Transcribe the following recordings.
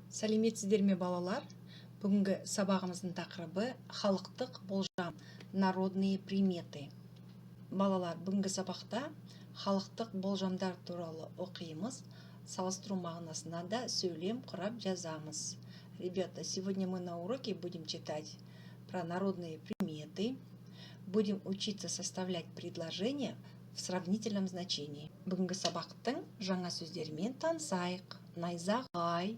Сәлеметсіздер ме балалар? Бүгінгі сабағымыздың тақырыбы халықтық болжам, народные приметы. Балалар, бүгінгі сабақта халықтық болжамдар туралы оқимыз, салыстыру мағынасында да сөйлем құрап жазамыз. Ребята, сегодня мы на уроке будем читать про народные приметы, будем учиться составлять предложения в сравнительном значении. Бүгінгі сабақтың жаңа сөздерімен танысайық. Найзағай,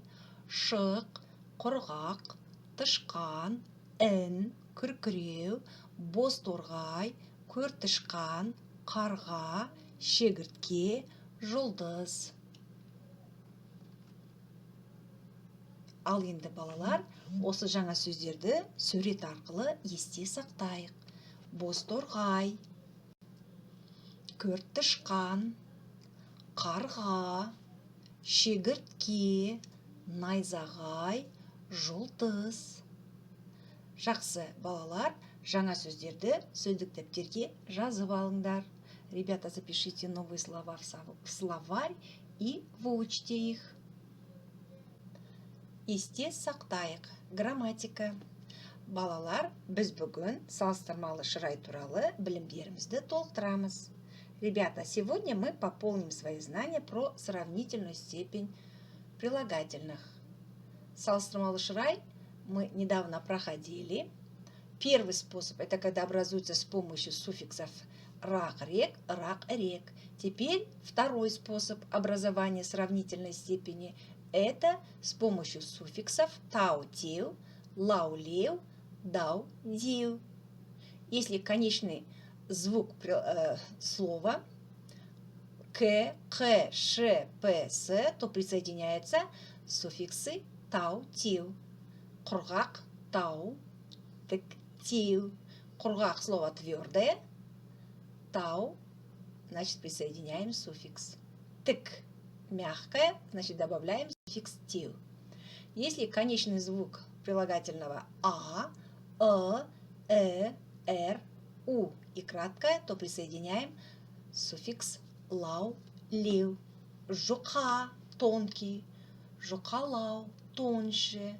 шық, құрғақ, тышқан, ін, күркіреу, бозторғай, көртышқан, қарға, шегіртке, жұлдыз. Ал енді балалар, осы жаңа сөздерді сурет арқылы есте сақтайық. Бозторғай, көртышқан, қарға, шегіртке, найзағай, жұлдыз. Жақсы, балалар, жаңа сөздерді сөздік дәптерге жазып алыңдар. Ребята, запишите новые слова в словарь и выучите их. Есте сақтайық. Грамматика. Балалар, біз бүгін салыстырмалы шырай туралы білімдерімізді толықтырамыз. Ребята, сегодня мы пополним свои знания про сравнительную степень прилагательных. Салыстырмалы шырай мы недавно проходили. Первый способ – это когда образуется с помощью суффиксов рак-рек, рак-рек. Теперь второй способ образования сравнительной степени – это с помощью суффиксов тау-тил, лау-леу, дау-дил. Если конечный звук слова к, ш, п, с, то присоединяются суффиксы тау-тил. Құрғақ, тау, тік, тил. Құрғақ слово твердое, тау, значит присоединяем суффикс. Тік, мягкое, значит добавляем суффикс тил. Если конечный звук прилагательного а, р, у и краткое, то присоединяем суффикс лау, лил. Жұқа, тонкий, жұқалау, тоньше,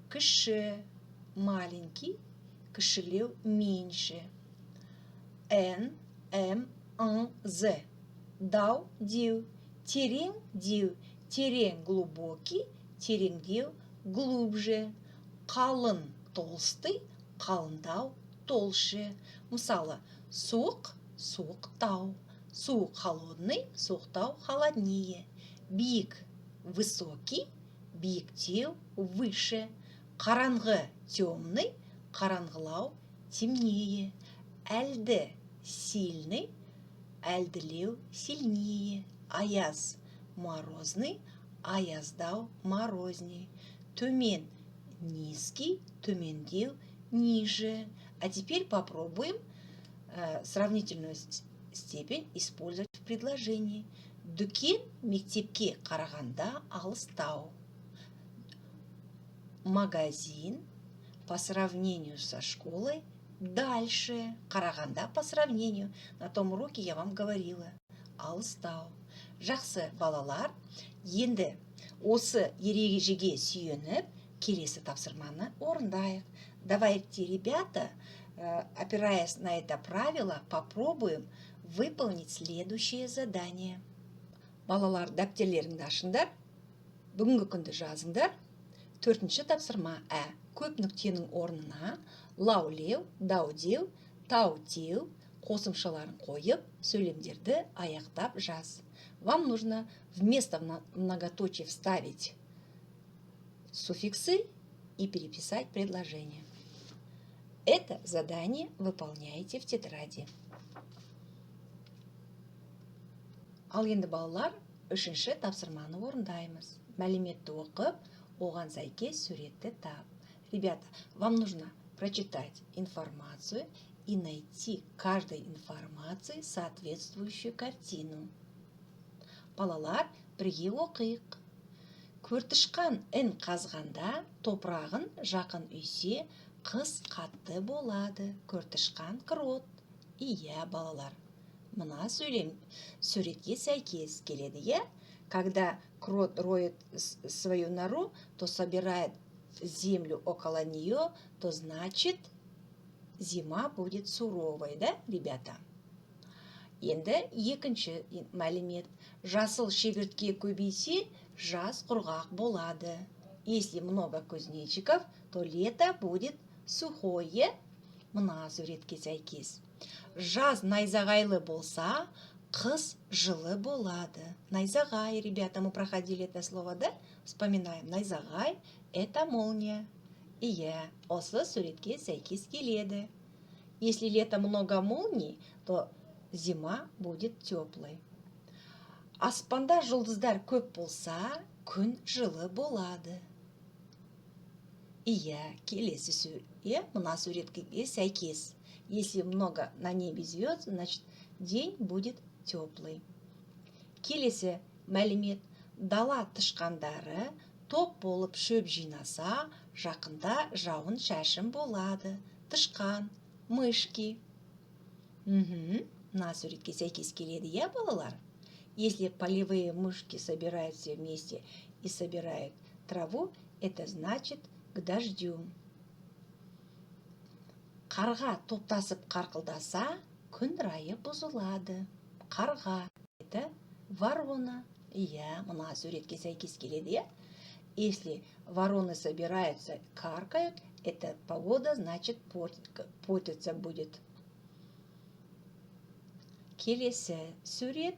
кіші, маленький, кішілеу, меньше. Н, м, н, з. Дау, дил. Терең, дил. Терең, глубокий, тереңдеу, глубже. Қалың, толстый, қалыңдау, толще. Мысалы, суық, суықтау. Суық, холодный, суықтау, холоднее. Биік, высокий, биіктеу, выше. Қараңғы, темный, қараңғылау, темнее. Әлді, сильный, әлділеу, сильнее. Аяз, морозный, аяздау, морознее. Төмен, низкий, төмендеу, ниже. А теперь попробуем сравнительную степень использовать в предложении. Дүкен мектепке қарағанда алыстау. Магазин по сравнению со школой дальше. Қарағанда по сравнению. На том уроке я вам говорила. Алыстау. Жақсы, балалар. Енді осы ережеге сүйеніп, келесі тапсырманы орындайық. Давайте, ребята, опираясь на это правило, попробуем выполнить следующее задание. Балалар, дәптерлеріңді ашыңдар. Бүгінгі күнді жазыңдар. Төртінші тапсырма ә. Көп нүктенің орнына лау-леу, дау-деу, тау-тил қосымшаларын қойып, сөйлемдерді аяқтап жаз. Вам нужно вместо многоточия вставить суффиксы и переписать предложение. Это задание выполняете в тетради. Ал енді балалар, үшінші тапсырманы орындаймыз. Мәліметті оқып, оған сәйкес суретті тап. Ребята, вам нужно прочитать информацию и найти каждой информации соответствующую картину. Балалар, бірге оқиық. Көртышқан ін қазғанда топырағын жақын үйсе, қыс қатты болады. Көртышқан крот. Иә, балалар. Мына суретке сәйкес келеді, иә? Когда крот роет свою нору, то собирает землю около нее, то значит зима будет суровой, да, ребята? Енді екінші мәлімет. Жасыл шегіртке көбейсе, жаз құрғақ болады. Если много кузнечиков, то лето будет сухое. Мына суретке сәйкес. Жаз найзағайлы болса, қыс жылы болады. Найзағай, ребята, мы проходили это слово, да? Вспоминаем. Найзағай – это молния. Иә, осы суретке сәйкес келеді. Если лето много молний, то зима будет теплой. Аспанда жұлдыздар көп болса, күн жылы болады. Иә, келесі мына суретке сәйкес. Если много на небе звезд, значит день будет теплый. Келесі мәлімет. Дала тышқандары топ болып шөп жинаса, жақында жауын шашын болады. Тышқан, мышки. На суретке сәйкес келеді, иә, балалар? Если полевые мышки собираются вместе и собирают траву, это значит к дождю. Қарға топтасып қарқылдаса, күн райы бұзылады. Қарға – это ворона. Иә, мына суретке сәйкес келеді, иә? Если вороны собираются, каркают, это погода, значит, портиться будет. Келесі сурет.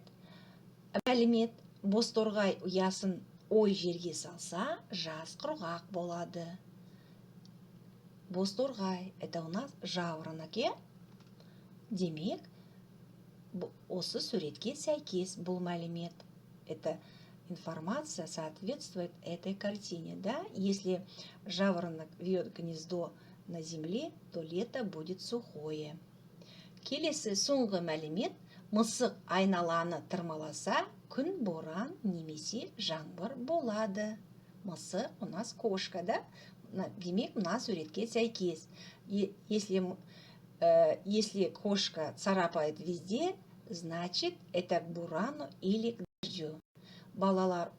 Мәлімет. Бозторғай ұясын ой жерге салса, жаз құрғақ болады. Бозторғай – это у нас жаворонок, иә? Демек, осы суретке сәйкес бұл мәлімет. Это информация соответствует этой картине, да? Если жаворонок вьет гнездо на земле, то лето будет сухое. Келесі соңғы мәлімет. Мысық айналаны тырмаласа, күн боран немесе жаңбыр болады. Мысық у нас кошка, да? Демек, мына суретке сәйкес. Если кошка царапает везде, значит, это к бурану или к дождю. Балалар,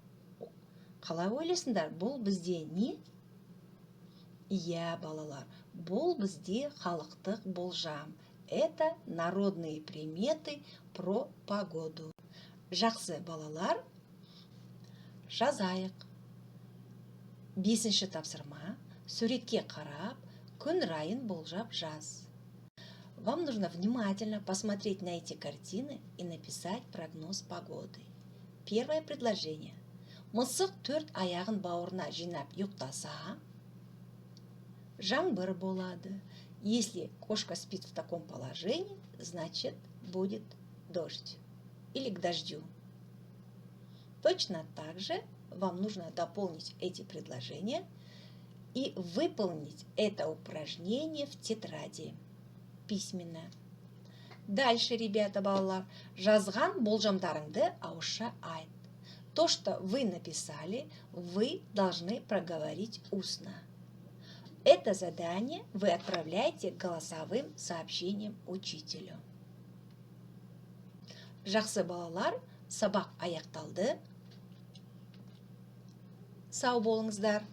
қалай ойлайсыңдар, бұл бізде не? Иә, балалар, бұл бізде халықтық болжам. Это народные приметы про погоду. Жақсы, балалар, жазайық. 5-ші тапсырма. Суретке қарап, күн райын болжап жаз. Вам нужно внимательно посмотреть на эти картины и написать прогноз погоды. Первое предложение. Мысық 4 аяғын бауырына жинап ұйықтаса, жаңбыр болады. Если кошка спит в таком положении, значит, будет дождь или к дождю. Точно так же вам нужно дополнить эти предложения и выполнить это упражнение в тетради письменно. Дальше, ребята, балалар, жазған болжамдарыңды ауызша айт. То, что вы написали, вы должны проговорить устно. Это задание вы отправляете голосовым сообщением учителю. Жақсы, балалар, сабақ аяқталды. Сау болыңыздар.